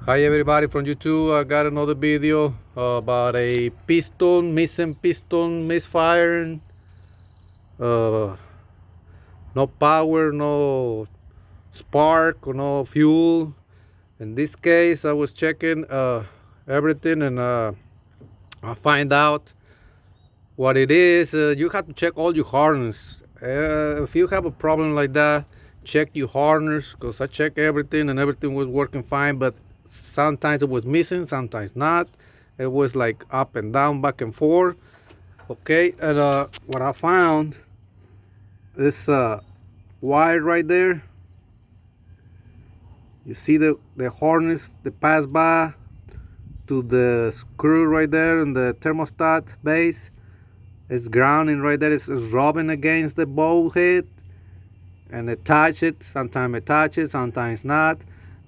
Hi everybody from YouTube. I got another video about a piston, missing piston, misfiring. Uh, no power, no spark, no fuel. In this case, I was checking everything and I find out what it is. You have to check all your harness. If you have a problem like that, check your harness, because I checked everything and everything was working fine, but sometimes it was missing, sometimes not. It was like up and down, back and forth. Okay, and what I found, this wire right there, you see the harness that pass by to the screw right there in the thermostat base. It's grounding right there. It's rubbing against the bowl head, and it touches it. Sometimes it touches, sometimes not.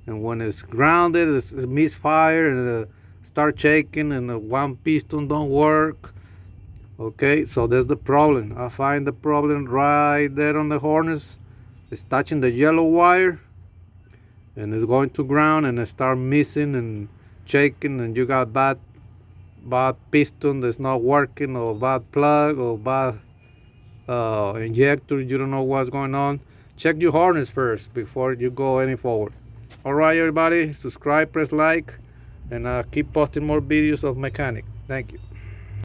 And when it's grounded, it's misfire and start shaking, and the one piston don't work. Okay, so there's the problem. I find the problem right there on the harness. It's touching the yellow wire, and it's going to ground, and it start missing and shaking, and you got bad piston that's not working, or bad plug, or bad injector. You don't know what's going on. Check your harness first before you go any forward. All right, everybody, subscribe, press like, and keep posting more videos of mechanic. Thank you.